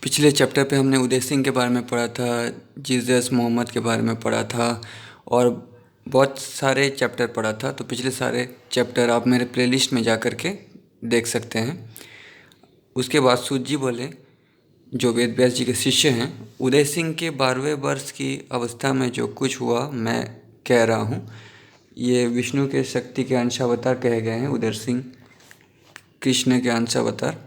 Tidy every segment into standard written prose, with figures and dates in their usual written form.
पिछले चैप्टर पे हमने उदय सिंह के बारे में पढ़ा था, जीसस मोहम्मद के बारे में पढ़ा था और बहुत सारे चैप्टर पढ़ा था। तो पिछले सारे चैप्टर आप मेरे प्लेलिस्ट में जा कर के देख सकते हैं। उसके बाद सूत जी बोले, जो वेद व्यास जी के शिष्य हैं, उदय सिंह के 12वें वर्ष की अवस्था में जो कुछ हुआ मैं कह रहा हूँ। ये विष्णु के शक्ति के अंशावतार कहे गए हैं उदय सिंह, कृष्ण के अंशावतार।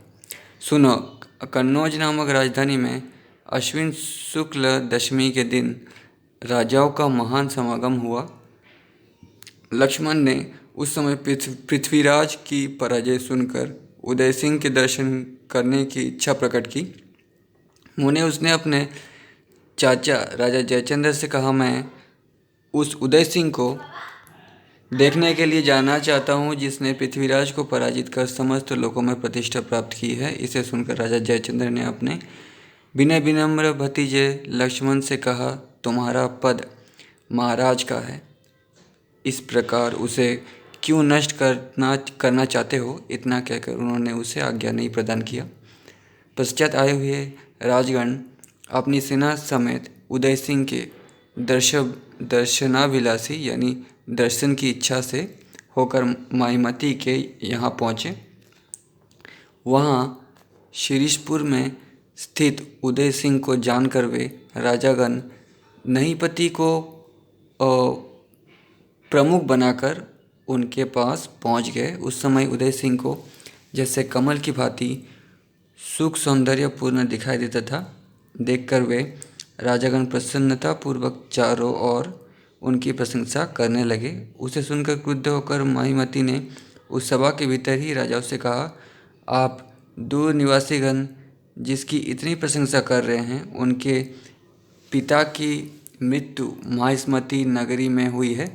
सुनो, कन्नौज नामक राजधानी में अश्विन शुक्ल दशमी के दिन राजाओं का महान समागम हुआ। लक्ष्मण ने उस समय पृथ्वीराज की पराजय सुनकर उदय सिंह के दर्शन करने की इच्छा प्रकट की। उसने अपने चाचा राजा जयचंद्र से कहा, मैं उस उदय सिंह को देखने के लिए जाना चाहता हूँ जिसने पृथ्वीराज को पराजित कर समस्त लोकों में प्रतिष्ठा प्राप्त की है। इसे सुनकर राजा जयचंद्र ने अपने विनय विनम्र भतीजे लक्ष्मण से कहा, तुम्हारा पद महाराज का है, इस प्रकार उसे क्यों नष्ट करना चाहते हो? इतना कहकर उन्होंने उसे आज्ञा नहीं प्रदान किया। पश्चात आए हुए राजगण अपनी सेना समेत उदय सिंह के दर्शनाभिलाषी यानी दर्शन की इच्छा से होकर माईमती के यहाँ पहुँचे। वहाँ शिरीषपुर में स्थित उदय सिंह को जानकर वे राजागण नहीपति को प्रमुख बनाकर उनके पास पहुँच गए। उस समय उदय सिंह को जैसे कमल की भांति सुख सौंदर्यपूर्ण दिखाई देता था। देखकर वे राजागण प्रसन्नतापूर्वक चारों ओर उनकी प्रशंसा करने लगे। उसे सुनकर क्रुद्ध होकर माहीमती ने उस सभा के भीतर ही राजाओं से कहा, आप दूर निवासीगण जिसकी इतनी प्रशंसा कर रहे हैं, उनके पिता की मृत्यु माहिष्मती नगरी में हुई है।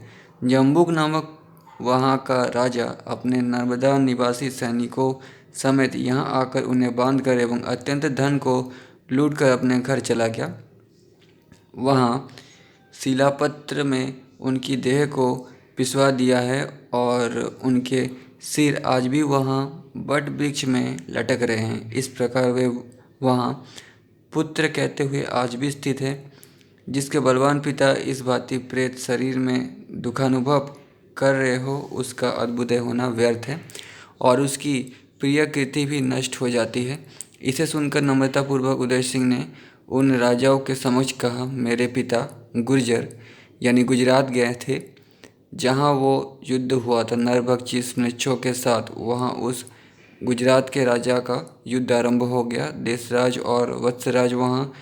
जम्बूक नामक वहाँ का राजा अपने नर्मदा निवासी सैनिकों समेत यहाँ आकर उन्हें बांध कर एवं अत्यंत धन को लूट कर अपने घर चला गया। वहाँ शिलापत्र में उनकी देह को पिसवा दिया है और उनके सिर आज भी वहाँ बट वृक्ष में लटक रहे हैं। इस प्रकार वे वहाँ पुत्र कहते हुए आज भी स्थित है। जिसके बलवान पिता इस भांति प्रेत शरीर में दुखानुभव कर रहे हो, उसका अद्भुत होना व्यर्थ है और उसकी प्रिय कृति भी नष्ट हो जाती है। इसे सुनकर नम्रतापूर्वक उदय सिंह ने उन राजाओं के समक्ष कहा, मेरे पिता गुर्जर यानी गुजरात गए थे, जहाँ वो युद्ध हुआ था नरभक्षी म्लेच्छों के साथ। वहाँ उस गुजरात के राजा का युद्ध आरंभ हो गया। देशराज और वत्सराज वहाँ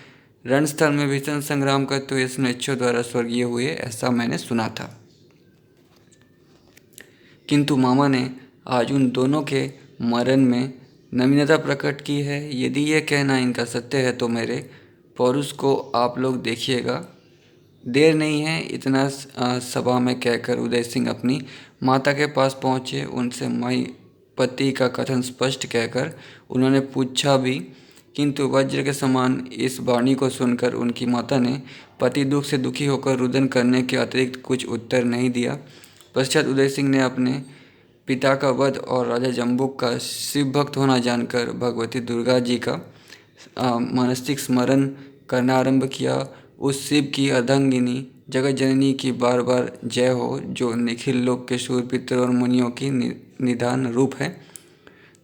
रणस्थल में भीषण संग्राम करते हुए म्लेच्छों द्वारा स्वर्गीय हुए, ऐसा मैंने सुना था। किंतु मामा ने आज उन दोनों के मरण में नवीनता प्रकट की है। यदि यह कहना इनका सत्य है तो मेरे पौरुष को आप लोग देखिएगा। देर नहीं है। इतना सभा में कहकर उदय सिंह अपनी माता के पास पहुँचे। उनसे माईपति का कथन स्पष्ट कहकर उन्होंने पूछा भी, किंतु वज्र के समान इस वाणी को सुनकर उनकी माता ने पति दुख से दुखी होकर रुदन करने के अतिरिक्त कुछ उत्तर नहीं दिया। पश्चात उदय सिंह ने अपने पिता का वध और राजा जम्बूक का शिव भक्त होना जानकर भगवती दुर्गा जी का मानसिक स्मरण करना आरंभ किया। उस शिव की अर्धांगिनी जगत जननी की बार बार जय हो, जो निखिल लोक के शूर पितर और मुनियों की निधान रूप है।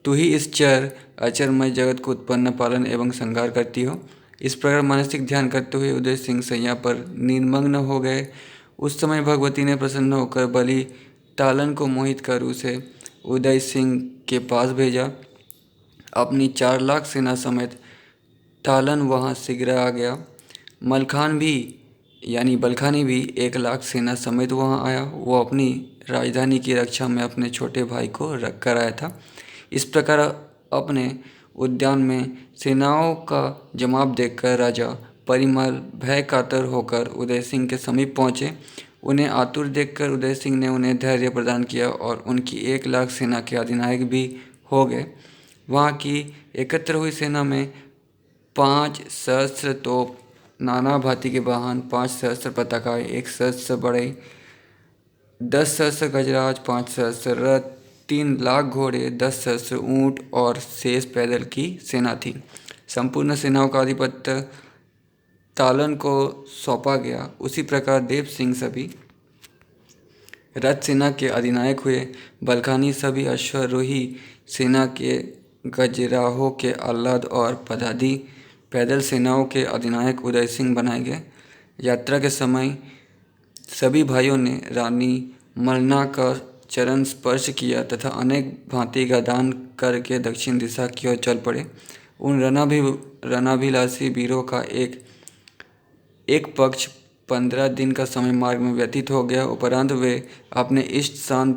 तू ही इस चर अचरमय जगत को उत्पन्न पालन एवं संहार करती हो। इस प्रकार मानसिक ध्यान करते हुए उदय सिंह सैया पर निर्मग्न हो गए। उस समय भगवती ने प्रसन्न होकर बलि तालन को मोहित कर उसे उदय सिंह के पास भेजा। अपनी 4 लाख सेना समेत तालन वहाँ शीघ्र आ गया। मलखान भी यानी बलखानी भी 1 लाख सेना समेत वहाँ आया। वो अपनी राजधानी की रक्षा में अपने छोटे भाई को रख कर आया था। इस प्रकार अपने उद्यान में सेनाओं का जमाव देखकर राजा परिमल भय कातर होकर उदय सिंह के समीप पहुँचे। उन्हें आतुर देखकर उदय सिंह ने उन्हें धैर्य प्रदान किया और उनकी 1 लाख सेना के अधिनायक भी हो गए। वहाँ की एकत्र हुई सेना में 5 सहस्त्र तोप, नाना भांति के वाहन, 5 सहस्त्र पताकाएँ, 1 सहस्त्र बढ़ई, 10 सहस्त्र गजराज, 5 सहस्त्र रथ, 3 लाख घोड़े, 10 सहस्त्र ऊँट और शेष पैदल की सेना थी। संपूर्ण सेनाओं का आधिपत्य तालन को सौंपा गया। उसी प्रकार देव सिंह सभी रथ सेना के अधिनायक हुए। बलखानी सभी अश्वारोही सेना के गजराहों के आह्लाद और पदाधी पैदल सेनाओं के अधिनायक उदय सिंह बनाए गए। यात्रा के समय सभी भाइयों ने रानी मलना का चरण स्पर्श किया तथा अनेक भांति का दान करके दक्षिण दिशा की ओर चल पड़े। उन रणाभिलाषी वीरों का एक पक्ष 15 दिन का समय मार्ग में व्यतीत हो गया। उपरांत वे अपने इष्ट स्थान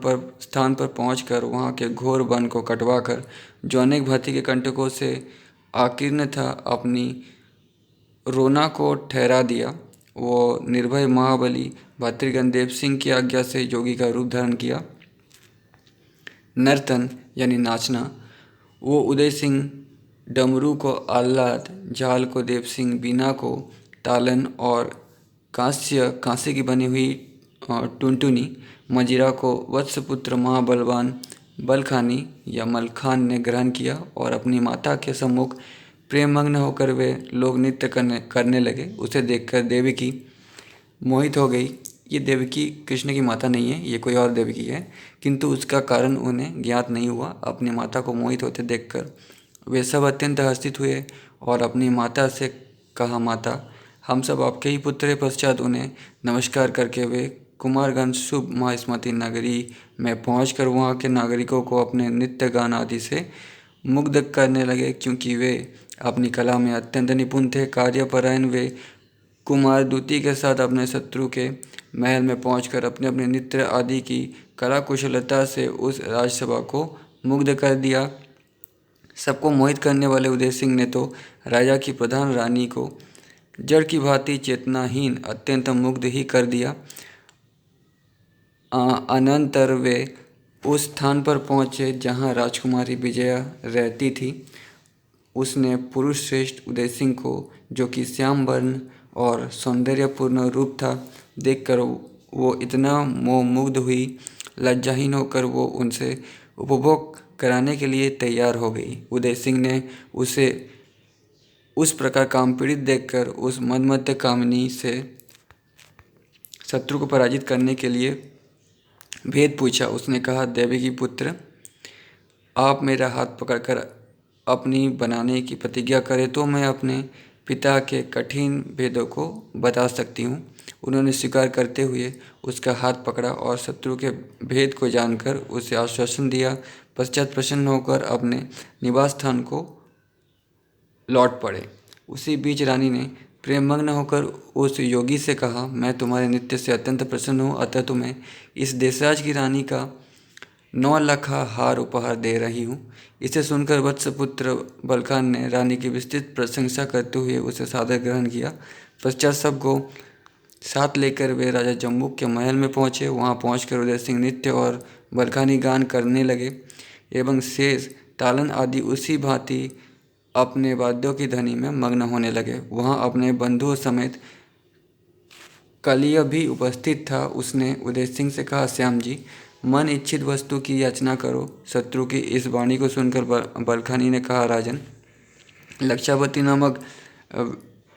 पर पहुंचकर वहां के घोर वन को कटवाकर, जो अनेक भांति के कंटकों से आकीर्ण था, अपनी रोना को ठहरा दिया। वो निर्भय महाबली भातृगण देव सिंह की आज्ञा से योगी का रूप धारण किया। नर्तन यानी नाचना। वो उदय सिंह डमरू को आह्लाद, झाल को देव सिंह, बीना को तालन और कांसे की बनी हुई टुनटुनी, मजीरा को वत्सपुत्र महाबलवान बलखानी या मलखान ने ग्रहण किया और अपनी माता के सम्मुख प्रेममग्न होकर वे लोग नृत्य करने लगे। उसे देखकर देवकी मोहित हो गई। ये देवकी कृष्ण की माता नहीं है, ये कोई और देवकी है, किंतु उसका कारण उन्हें ज्ञात नहीं हुआ। अपनी माता को मोहित होते देखकर वे सब अत्यंत हर्षित हुए और अपनी माता से कहा, माता, हम सब आपके ही पुत्र हैं। पश्चात उन्हें नमस्कार करके वे कुमारगंज शुभ महास्मृति नगरी में पहुंचकर वहां के नागरिकों को अपने नृत्य गान आदि से मुग्ध करने लगे। क्योंकि वे अपनी कला में अत्यंत निपुण थे, कार्यपरायण, वे कुमारदूती के साथ अपने शत्रु के महल में पहुंचकर अपने अपने नृत्य आदि की कला कुशलता से उस राजसभा को मुग्ध कर दिया। सबको मोहित करने वाले उदय सिंह ने तो राजा की प्रधान रानी को जड़ की भांति चेतनाहीन अत्यंत मुग्ध ही कर दिया। अनंतर वे उस स्थान पर पहुँचे जहाँ राजकुमारी विजया रहती थी। उसने पुरुष श्रेष्ठ उदय सिंह को, जो कि श्याम वर्ण और सौंदर्यपूर्ण रूप था, देखकर वो इतना मोहमुग्ध हुई, लज्जाहीन होकर वो उनसे उपभोग कराने के लिए तैयार हो गई। उदय सिंह ने उसे उस प्रकार कामपीड़ित देखकर उस मदमत्त कामिनी से शत्रु को पराजित करने के लिए भेद पूछा। उसने कहा, देवी की पुत्र, आप मेरा हाथ पकड़कर अपनी बनाने की प्रतिज्ञा करें तो मैं अपने पिता के कठिन भेदों को बता सकती हूँ। उन्होंने स्वीकार करते हुए उसका हाथ पकड़ा और शत्रु के भेद को जानकर उसे आश्वासन दिया। पश्चात प्रसन्न होकर अपने निवास स्थान को लौट पड़े। उसी बीच रानी ने प्रेममग्न होकर उस योगी से कहा, मैं तुम्हारे नृत्य से अत्यंत प्रसन्न हूँ, अतः तुम्हें इस देशराज की रानी का 9 लाख हार उपहार दे रही हूँ। इसे सुनकर वत्सपुत्र बलखान ने रानी की विस्तृत प्रशंसा करते हुए उसे सादर ग्रहण किया। पश्चात सबको साथ लेकर वे राजा जम्बूक के महल में पहुँचे। वहाँ पहुँचकर उदय सिंह नृत्य और बलखानी गान करने लगे एवं शेष, तालन आदि उसी भांति अपने वाद्यों की ध्वनि में मग्न होने लगे। वहाँ अपने बंधुओं समेत कलिया भी उपस्थित था। उसने उदय सिंह से कहा, श्याम जी, मन इच्छित वस्तु की याचना करो। शत्रु की इस वाणी को सुनकर बलखानी ने कहा, राजन, लक्षावती नामक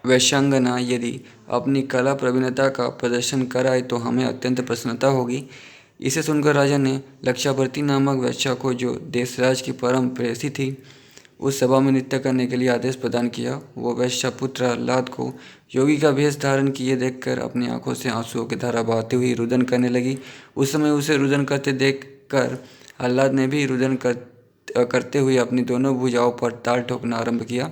वैश्यांगना यदि अपनी कला प्रवीणता का प्रदर्शन कराए तो हमें अत्यंत प्रसन्नता होगी। इसे सुनकर राजा ने लक्षावती नामक वैश्या को, जो देशराज की परम प्रेयसी थी, उस सभा में नृत्य करने के लिए आदेश प्रदान किया। वो वैश्या पुत्र आह्लाद को योगी का भेष धारण किए देखकर अपनी आंखों से आंसुओं की धारा बहाती हुई रुदन करने लगी। उस समय उसे रुदन करते देखकर आह्लाद ने भी रुदन करते हुए अपनी दोनों भुजाओं पर ताल ठोकना आरंभ किया।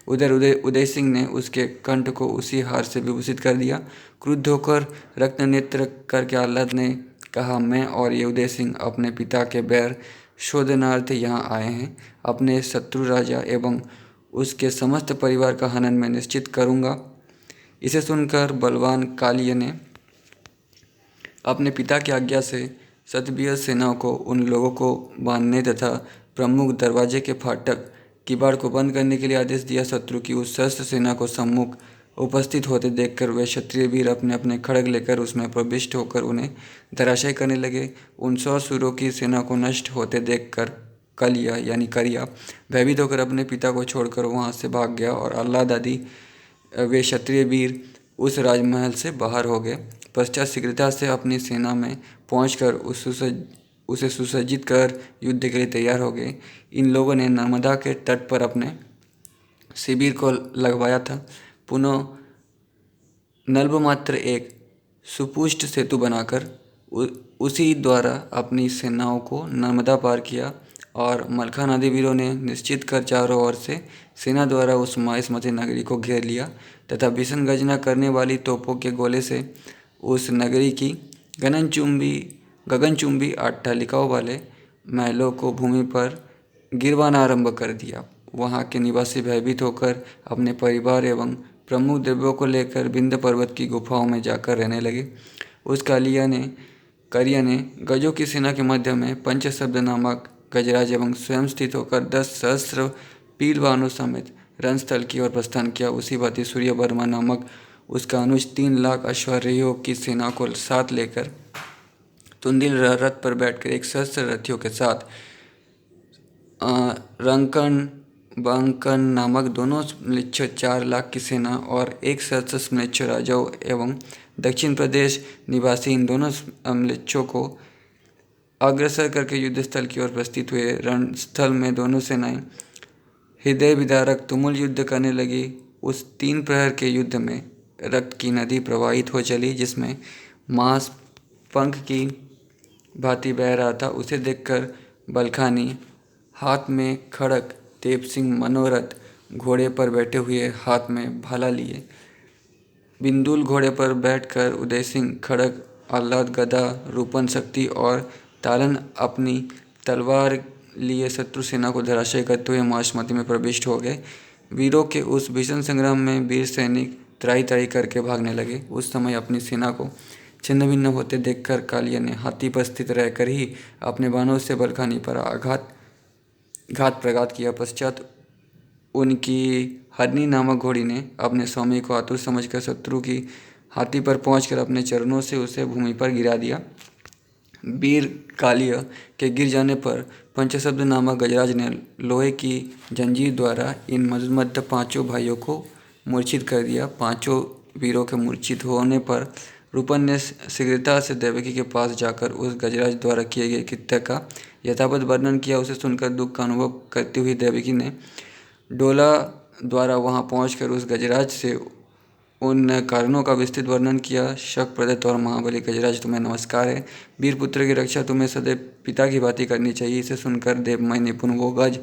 उधर उदय सिंह ने उसके कंठ को उसी हार से विभूषित कर दिया। क्रुद्ध होकर रक्त नेत्र करके आह्लाद ने कहा, मैं और ये उदय सिंह अपने पिता के बैर शोधनार्थ यहाँ आए हैं। अपने शत्रु राजा एवं उसके समस्त परिवार का हनन मैं निश्चित करूँगा। इसे सुनकर बलवान कालिय ने अपने पिता की आज्ञा से सतबीय सेनाओं को उन लोगों को बांधने तथा प्रमुख दरवाजे के फाटक किवाड़ को बंद करने के लिए आदेश दिया। शत्रु की उस सहस्त्र सेना को सम्मुख उपस्थित होते देखकर वे क्षत्रिय वीर अपने अपने खड्ग लेकर उसमें प्रविष्ट होकर उन्हें धराशायी करने लगे। उन 100 सूरों की सेना को नष्ट होते देखकर कलिया यानी करिया भयभीत होकर अपने पिता को छोड़कर वहां से भाग गया और आह्लाद आदि वे क्षत्रिय वीर उस राजमहल से बाहर हो गए। पश्चात शीघ्रता से अपनी सेना में पहुंचकर उसे सुसज्जित कर युद्ध के लिए तैयार हो गए। इन लोगों ने नर्मदा के तट पर अपने शिविर को लगवाया था। पुनः नलबमात्र एक सुपुष्ट सेतु बनाकर उसी द्वारा अपनी सेनाओं को नर्मदा पार किया और मलखा नदी वीरों ने निश्चित कर चारों ओर से सेना द्वारा उस माहिष्मती नगरी को घेर लिया तथा भीषण गर्जना करने वाली तोपों के गोले से उस नगरी की गगनचुंबी अट्टालिकाओं वाले महलों को भूमि पर गिरवाना आरंभ कर दिया। वहाँ के निवासी भयभीत होकर अपने परिवार एवं प्रमुख द्रव्यों को लेकर विंध्य पर्वत की गुफाओं में जाकर रहने लगे। उस करिया ने गजों की सेना के मध्य में पंचशब्द नामक गजराज एवं स्वयं स्थित होकर 10 सहस्त्र पीलवानों समेत रणस्थल की ओर प्रस्थान किया। उसी भांति सूर्यवर्मा नामक उसका अनुज 3 लाख अश्वारोहियों की सेना को साथ लेकर तुंदिल रथ पर बैठकर 1 सहस्त्र रथियों के साथ रंकन बंकन नामक दोनों म्लेच्छ 4 लाख की सेना और 1 सहस्त्र म्लेच्छ राजाओं एवं दक्षिण प्रदेश निवासी इन दोनों म्लेच्छों को अग्रसर करके युद्धस्थल की ओर प्रस्थित हुए। रणस्थल में दोनों सेनाएं हृदय विदारक तुमुल युद्ध करने लगी। उस 3 प्रहर के युद्ध में रक्त की नदी प्रवाहित हो चली, जिसमें मांस पंख की भांति बह रहा था। उसे देखकर बलखानी हाथ में खड़ग देव सिंह मनोरथ घोड़े पर बैठे हुए हाथ में भाला लिए बिंदुल घोड़े पर बैठकर उदय सिंह खड़ग आह्लाद गदा रूपन शक्ति और तालन अपनी तलवार लिए शत्रु सेना को धराशायी करते हुए माहिष्मती में प्रविष्ट हो गए। वीरों के उस भीषण संग्राम में वीर सैनिक त्राही त्राही करके भागने लगे। उस समय अपनी सेना को छिन्न भिन्न होते देखकर कालिया ने हाथी पर स्थित रहकर ही अपने बाणों से बलखानी पर घात प्रघात किया। पश्चात उनकी हरनी नामक घोड़ी ने अपने स्वामी को आतुर समझकर शत्रु की हाथी पर पहुंचकर अपने चरणों से उसे भूमि पर गिरा दिया। वीर कालिया के गिर जाने पर पंचशब्द नामक गजराज ने लोहे की जंजीर द्वारा इन मदमत्त 5 भाइयों को मूर्छित कर दिया। 5 वीरों के मूर्छित होने पर रूपन ने शीघ्रता से देवकी के पास जाकर उस गजराज द्वारा किए गए कृत्य का यथावत वर्णन किया। उसे सुनकर दुख का अनुभव करती हुई देवकी ने डोला द्वारा वहां पहुंचकर उस गजराज से उन कारणों का विस्तृत वर्णन किया। शक प्रदत्त और महाबली गजराज, तुम्हें नमस्कार है। वीर पुत्र की रक्षा तुम्हें सदैव पिता की भांति करनी चाहिए। इसे सुनकर देवमय निपुण वो गज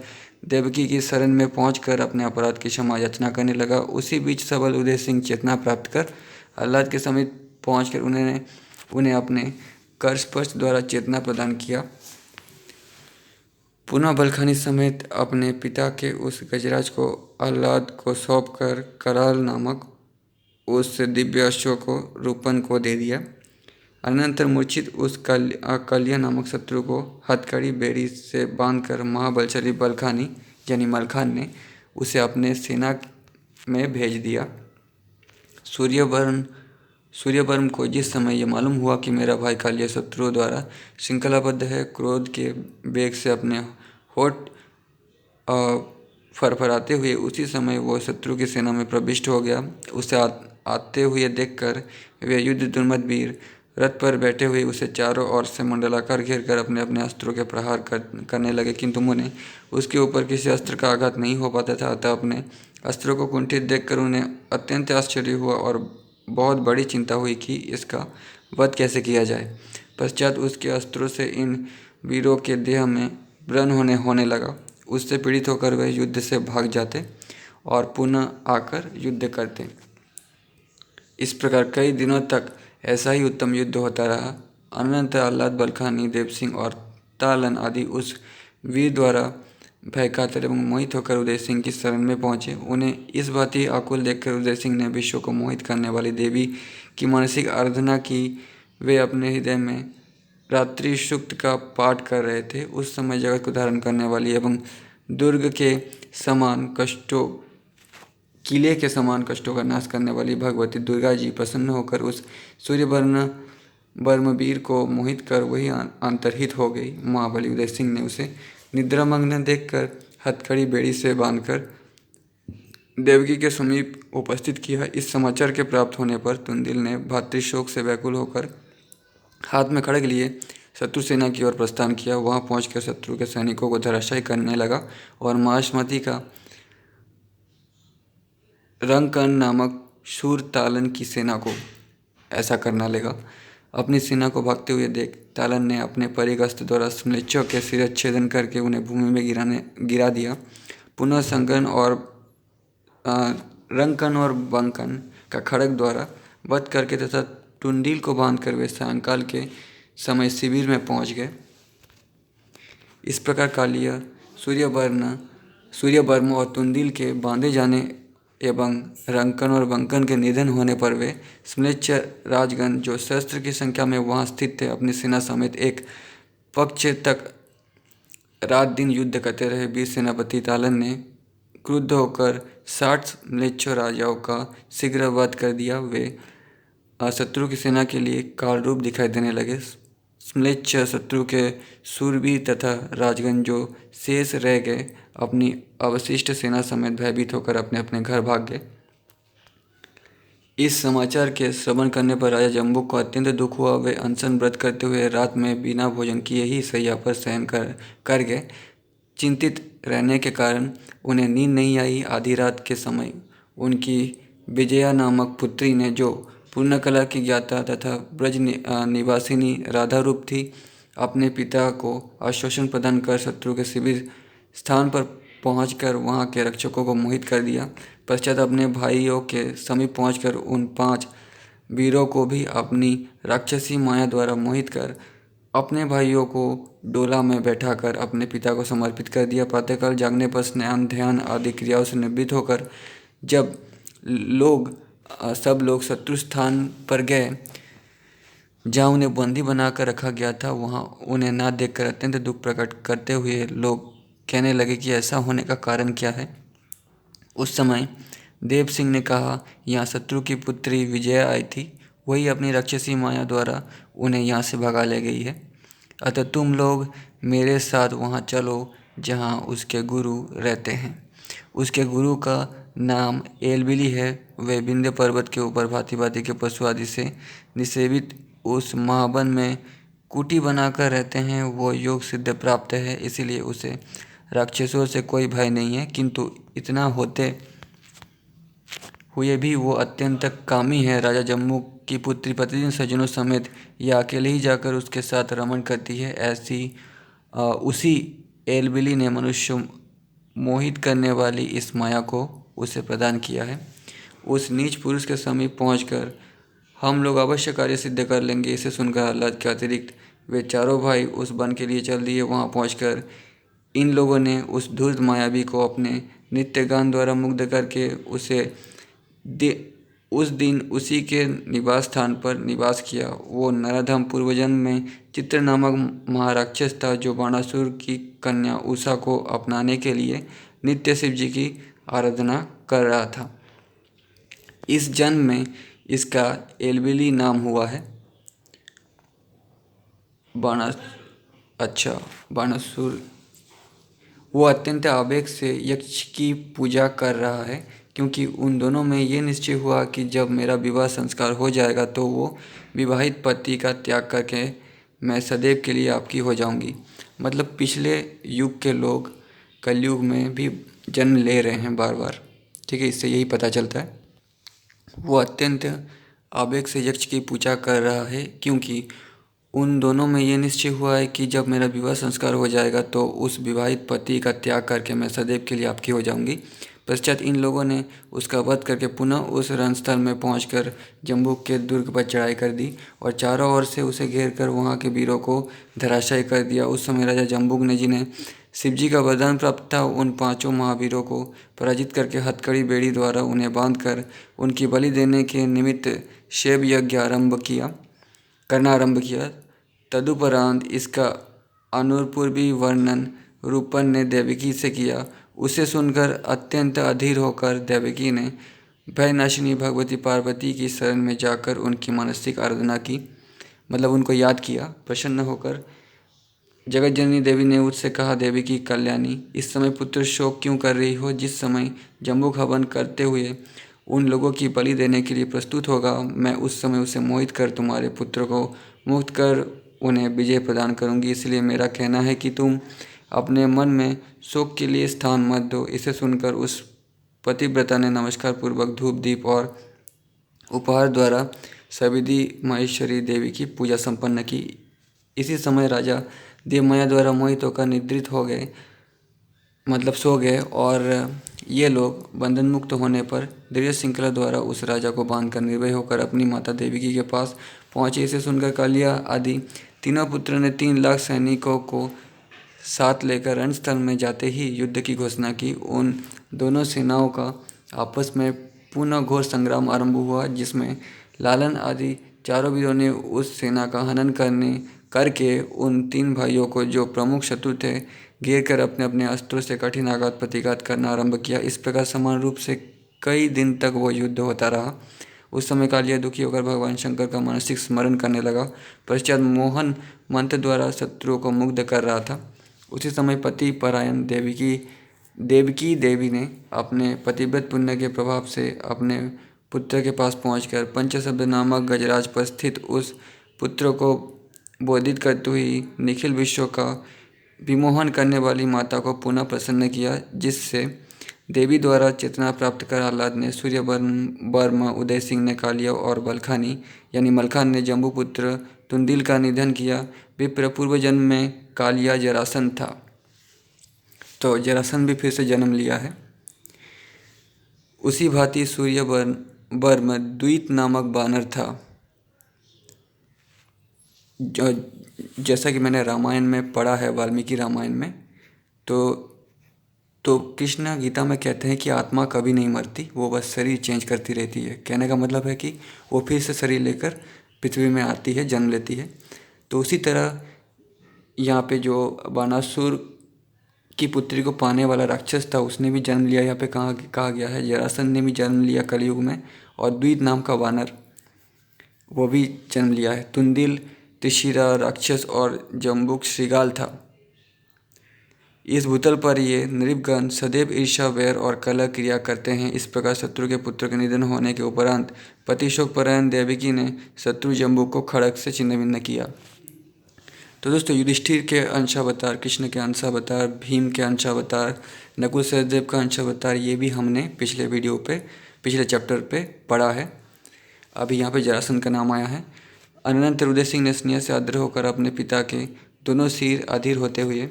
देवकी की शरण में पहुंचकर अपने अपराध की क्षमा याचना करने लगा। उसी बीच सबल उदय सिंह चेतना प्राप्त कर आह्लाद के समीप पहुंचकर उन्हें अपने कर स्पर्श द्वारा चेतना प्रदान किया। पुनः बलखानी समेत अपने पिता के उस गजराज को आह्लाद को सौंपकर कराल नामक उस दिव्य अश्व को रूपन को दे दिया। अनंतर मूर्छित उस कलिया नामक शत्रु को हथकड़ी बेड़ी से बांधकर महाबलशाली बलखानी यानी मलखान ने उसे अपने सेना में भेज दिया। सूर्यवर्म को जिस समय यह मालूम हुआ कि मेरा भाई कालिया शत्रुओं द्वारा श्रृंखलाबद्ध है, क्रोध के वेग से अपने होठ फरफराते हुए उसी समय वो शत्रु की सेना में प्रविष्ट हो गया। उसे आते हुए देखकर वे युद्ध दुर्मद वीर रथ पर बैठे हुए उसे चारों ओर से मंडलाकार घेर कर अपने अपने अस्त्रों के प्रहार करने लगे, किंतु उन्हें उसके ऊपर किसी अस्त्र का आघात नहीं हो पाता था। अतः अपने अस्त्रों को कुंठित देखकर उन्हें अत्यंत आश्चर्य हुआ और बहुत बड़ी चिंता हुई कि इसका वध कैसे किया जाए। पश्चात उसके अस्त्रों से इन वीरों के देह में व्रण होने लगा। उससे पीड़ित होकर वे युद्ध से भाग जाते और पुनः आकर युद्ध करते। इस प्रकार कई दिनों तक ऐसा ही उत्तम युद्ध होता रहा। अनंतर आह्लाद, बलखानी, देव सिंह और तालन आदि उस वीर द्वारा भयकातर एवं मोहित होकर उदय सिंह की शरण में पहुंचे। उन्हें इस भांति आकुल देखकर उदय सिंह ने विश्व को मोहित करने वाली देवी की मानसिक आराधना की। वे अपने हृदय में रात्रि सूक्त का पाठ कर रहे थे। उस समय जगत को धारण करने वाली एवं दुर्ग के समान कष्टों किले के समान कष्टों का नाश करने वाली भगवती दुर्गा जी प्रसन्न होकर उस सूर्यवर्मवीर को मोहित कर वही अंतर्हित हो गई। महाबली उदय सिंह ने उसे निद्रामग्न देखकर हथकड़ी बेड़ी से बांधकर देवकी के समीप उपस्थित किया। इस समाचार के प्राप्त होने पर तुंदिल ने भातृशोक से व्याकुल होकर हाथ में खड़ग लिए शत्रु सेना की ओर प्रस्थान किया। वहां पहुंचकर शत्रु के सैनिकों को धराशायी करने लगा और मायाश्मति का रंगकर्ण नामक शूरतालन की सेना को ऐसा करना लगा। अपनी सेना को भागते हुए देख तालन ने अपने परिगस्त्र द्वारा म्लेच्छों के शिरच्छेदन करके उन्हें भूमि में गिरा दिया। पुनः संकन और रंकन और बंकन का खड़ग द्वारा वध करके तथा टुंडील को बांधकर वे सायंकाल के समय शिविर में पहुंच गए। इस प्रकार कालिया सूर्यवर्म और तुंदिल के बांधे जाने एवं रंकन और बंकन के निधन होने पर वे म्लेच्छ राजगण जो शस्त्र की संख्या में वहां स्थित थे अपनी सेना समेत एक पक्ष तक रात दिन युद्ध करते रहे। वीर सेनापति तालन ने क्रुद्ध होकर 60 म्लेच्छ राजाओं का शीघ्र वध कर दिया। वे शत्रु की सेना के लिए काल रूप दिखाई देने लगे। म्लेच्छ शत्रु के शूरवीर तथा राजगण जो शेष रह गए अपनी अवशिष्ट सेना समेत भयभीत होकर अपने अपने घर भाग गए। इस समाचार के श्रवण करने पर राजा जम्बू को अत्यंत दुख हुआ। वे अनशन व्रत करते हुए रात में बिना भोजन किए ही शैया पर शयन कर गए। चिंतित रहने के कारण उन्हें नींद नहीं आई। आधी रात के समय उनकी विजया नामक पुत्री ने, जो पूर्णकला की ज्ञाता तथा ब्रज निवासिनी राधा रूप थी, अपने पिता को आश्वासन प्रदान कर शत्रु के शिविर स्थान पर पहुंचकर वहां के रक्षकों को मोहित कर दिया। पश्चात अपने भाइयों के समीप पहुंचकर उन 5 वीरों को भी अपनी राक्षसी माया द्वारा मोहित कर अपने भाइयों को डोला में बैठाकर अपने पिता को समर्पित कर दिया। प्रातःकाल जागने पर स्नान ध्यान आदि क्रियाओं से निवृत्त होकर जब सब लोग शत्रु स्थान पर गए जहाँ उन्हें बंदी बनाकर रखा गया था, वहाँ उन्हें ना देखकर अत्यंत दुख प्रकट करते हुए लोग कहने लगे कि ऐसा होने का कारण क्या है। उस समय देव सिंह ने कहा, यहाँ शत्रु की पुत्री विजया आई थी, वही अपनी राक्षसी माया द्वारा उन्हें यहाँ से भगा ले गई है। अतः तुम लोग मेरे साथ वहाँ चलो जहाँ उसके गुरु रहते हैं। उसके गुरु का नाम एलबिली है। वे विंध्य पर्वत के ऊपर भांति भांति के पशु आदि से निसेवित उस महावन में कुटी बनाकर रहते हैं। वो योग सिद्ध प्राप्त है, इसीलिए उसे राक्षसों से कोई भय नहीं है, किंतु इतना होते हुए भी वो अत्यंत कामी है। राजा जम्मू की पुत्री प्रतिदिन सज्जनों समेत या अकेले ही जाकर उसके साथ रमण करती है। उसी एलबिली ने मनुष्य मोहित करने वाली इस माया को उसे प्रदान किया है। उस नीच पुरुष के समीप पहुंचकर हम लोग अवश्य कार्य सिद्ध कर लेंगे। इसे सुनकर आह्लाद के अतिरिक्त वे चारों भाई उस वन के लिए चल दिए। वहां पहुंचकर इन लोगों ने उस धूर्त मायावी को अपने नित्य गान द्वारा मुग्ध करके उस दिन उसी के निवास स्थान पर निवास किया। वो नराधम पूर्वजन्म में चित्र नामक महाराक्षस था, जो बाणासुर की कन्या उषा को अपनाने के लिए नित्य शिव जी की आराधना कर रहा था। इस जन्म में इसका एलबिली नाम हुआ है। बाणासुर वो अत्यंत आवेग से यक्ष की पूजा कर रहा है, क्योंकि उन दोनों में ये निश्चय हुआ कि जब मेरा विवाह संस्कार हो जाएगा तो वो विवाहित पति का त्याग करके मैं सदैव के लिए आपकी हो जाऊंगी। मतलब पिछले युग के लोग कलयुग में भी जन्म ले रहे हैं बार बार, ठीक है। इससे यही पता चलता है वो अत्यंत आवेग से यक्ष की पूजा कर रहा है, क्योंकि उन दोनों में ये निश्चय हुआ है कि जब मेरा विवाह संस्कार हो जाएगा तो उस विवाहित पति का त्याग करके मैं सदैव के लिए आपकी हो जाऊंगी। पश्चात इन लोगों ने उसका वध करके पुनः उस रणस्थल में पहुंचकर जम्बूक के दुर्ग पर चढ़ाई कर दी और चारों ओर से उसे घेर कर वहाँ के वीरों को धराशायी कर दिया। उस समय राजा जम्बूक ने, जिन्हें शिवजी का वरदान प्राप्त था, उन 5 महावीरों को पराजित करके हथकड़ी बेड़ी द्वारा उन्हें बांधकर उनकी बलि देने के निमित्त शैव यज्ञ करना आरंभ किया। तदुपरांत इसका अनुपूर्वी वर्णन रूपन ने देवकी से किया। उसे सुनकर अत्यंत अधीर होकर देवकी ने भयनाशिनी भगवती पार्वती की शरण में जाकर उनकी मानसिक आराधना की, मतलब उनको याद किया। प्रसन्न होकर जगत जननी देवी ने उससे कहा, देवी की कल्याणी, इस समय पुत्र शोक क्यों कर रही हो? जिस समय जम्बूक हवन करते हुए उन लोगों की बलि देने के लिए प्रस्तुत होगा, मैं उस समय उसे मोहित कर तुम्हारे पुत्र को मुक्त कर उन्हें विजय प्रदान करूंगी। इसलिए मेरा कहना है कि तुम अपने मन में शोक के लिए स्थान मत दो। इसे सुनकर उस पतिव्रता ने नमस्कार पूर्वक धूप दीप और उपहार द्वारा सविधि महेश्वरी देवी की पूजा संपन्न की। इसी समय राजा देवमाया द्वारा मोहित होकर निद्रित हो गए, मतलब सो गए, और ये लोग बंधन मुक्त होने पर दृढ़ श्रृंखला द्वारा उस राजा को बांधकर निर्भय होकर अपनी माता देवकी के पास पहुँचे। इसे सुनकर कालिया आदि तीनों पुत्र ने 3 लाख सैनिकों को साथ लेकर रणस्थल में जाते ही युद्ध की घोषणा की। उन दोनों सेनाओं का आपस में पुनः घोर संग्राम आरंभ हुआ, जिसमें लालन आदि चारों वीरों ने उस सेना का हनन करके उन 3 भाइयों को, जो प्रमुख शत्रु थे, घेर कर अपने अपने अस्त्रों से कठिन आघात प्रतिघात करना आरंभ किया। इस प्रकार समान रूप से कई दिन तक वो युद्ध होता रहा। उस समय कालिया दुखी होकर भगवान शंकर का मानसिक स्मरण करने लगा। पश्चात मोहन मंत्र द्वारा शत्रुओं को मुग्ध कर रहा था। उसी समय पति परायण देवकी देवी ने अपने पतिव्रत पुण्य के प्रभाव से अपने पुत्र के पास पहुंचकर पंचशब्द नामक गजराज पर स्थित उस पुत्र को बोधित करते हुए निखिल विश्व का विमोहन करने वाली माता को पुनः प्रसन्न किया, जिससे देवी द्वारा चेतना प्राप्त कर आह्लाद ने सूर्य वर्मा उदय सिंह ने कालिया और बलखानी यानी मलखान ने जम्बूपुत्र तुंदिल का निधन किया। विप्र पूर्व जन्म में कालिया जरासंध था, तो जरासंध भी फिर से जन्म लिया है। उसी भांति सूर्य वर्म द्वित नामक बानर था, जो जैसा कि मैंने रामायण में पढ़ा है, वाल्मीकि रामायण में, तो कृष्ण गीता में कहते हैं कि आत्मा कभी नहीं मरती, वो बस शरीर चेंज करती रहती है। कहने का मतलब है कि वो फिर से शरीर लेकर पृथ्वी में आती है, जन्म लेती है। तो उसी तरह यहाँ पे जो बानासुर की पुत्री को पाने वाला राक्षस था, उसने भी जन्म लिया। यहाँ पे कहा गया है जरासंध ने भी जन्म लिया कलयुग में, और द्वित नाम का वानर वो भी जन्म लिया है। तुंदिल त्रिशिरा राक्षस और जम्बुक श्रृगाल था। इस भूतल पर ये नृपगण सदैव ईर्ष्या, वैर और कलह क्रिया करते हैं। इस प्रकार शत्रु के पुत्र के निधन होने के उपरांत पति शोकपरायण देवकी ने शत्रु जम्बुक को खड़ग से छिन्न भिन्न किया। तो दोस्तों, युधिष्ठिर के अंशावतार, कृष्ण के अंशावतार, भीम के अंशावतार, नकुल सहदेव का अंशावतार, ये भी हमने पिछले चैप्टर पे पढ़ा है। अभी यहाँ पे जरासंध का नाम आया है। अनंतर उदय सिंह ने स्नेह से आर्द्र होकर अपने पिता के दोनों सिर अधीर होते हुए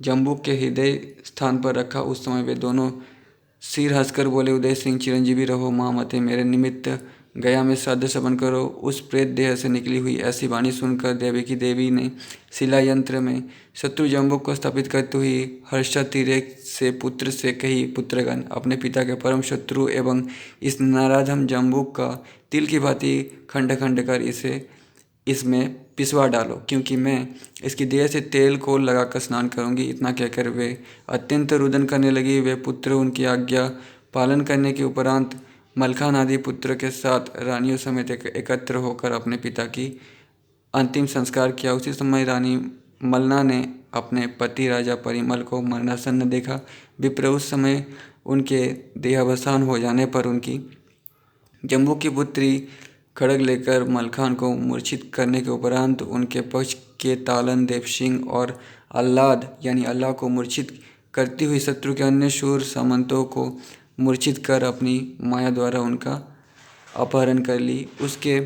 जम्बूक के हृदय स्थान पर रखा। उस समय वे दोनों सिर हंसकर बोले, उदय सिंह चिरंजीवी रहो। महामते, मेरे निमित्त गया में श्राद्ध सपन करो। उस प्रेत देह से निकली हुई ऐसी वाणी सुनकर देवकी देवी ने शिला यंत्र में शत्रु जम्बूक को स्थापित करते हुए हर्षातिरेक से पुत्र से कही, पुत्रगण, अपने पिता के परम शत्रु एवं इस नराधम जम्बूक का तिल की भांति खंड खंड कर इसमें पिसवा डालो, क्योंकि मैं इसकी देह से तेल को लगाकर स्नान करूंगी। इतना कहकर वे अत्यंत रुदन करने लगी। वे पुत्र उनकी आज्ञा पालन करने के उपरांत मलखान आदि पुत्र के साथ रानियों समेत एकत्र होकर अपने पिता की अंतिम संस्कार किया। उसी समय रानी मलना ने अपने पति राजा परिमल को मरणासन्न देखा। विप्र, उस समय उनके देहावसान हो जाने पर उनकी जम्बू की पुत्री खड़ग लेकर मलखान को मूर्छित करने के उपरांत उनके पक्ष के तालन, देवसिंह और आह्लाद यानी अल्लाह को मूर्छित करती हुई शत्रु के अन्य शूर सामंतों को मूर्छित कर अपनी माया द्वारा उनका अपहरण कर ली। उसके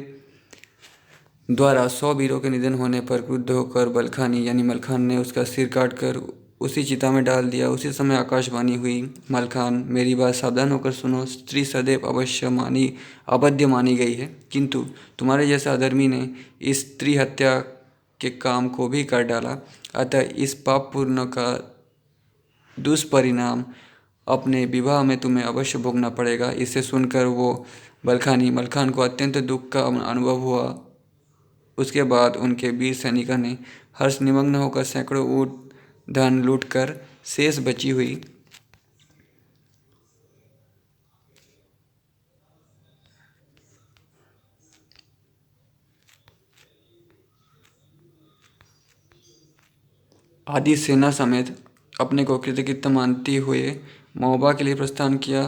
द्वारा 100 वीरों के निधन होने पर क्रुद्ध होकर बलखानी यानी मलखान ने उसका सिर काटकर उसी चिता में डाल दिया। उसी समय आकाशवाणी हुई, मलखान, मेरी बात सावधान होकर सुनो। स्त्री सदैव अवध्य मानी गई है, किंतु तुम्हारे जैसा अधर्मी ने इस स्त्री हत्या के काम को भी कर डाला। अतः इस पाप पूर्ण का दुष्परिणाम अपने विवाह में तुम्हें अवश्य भोगना पड़ेगा। इसे सुनकर वो मलखान को अत्यंत दुख का अनुभव हुआ। उसके बाद उनके वीर सैनिकों ने हर्ष निमग्न होकर सैकड़ों ऊँट धन लूटकर शेष बची हुई आदि सेना समेत अपने को कृतकृत्य मानते हुए महोबा के लिए प्रस्थान किया।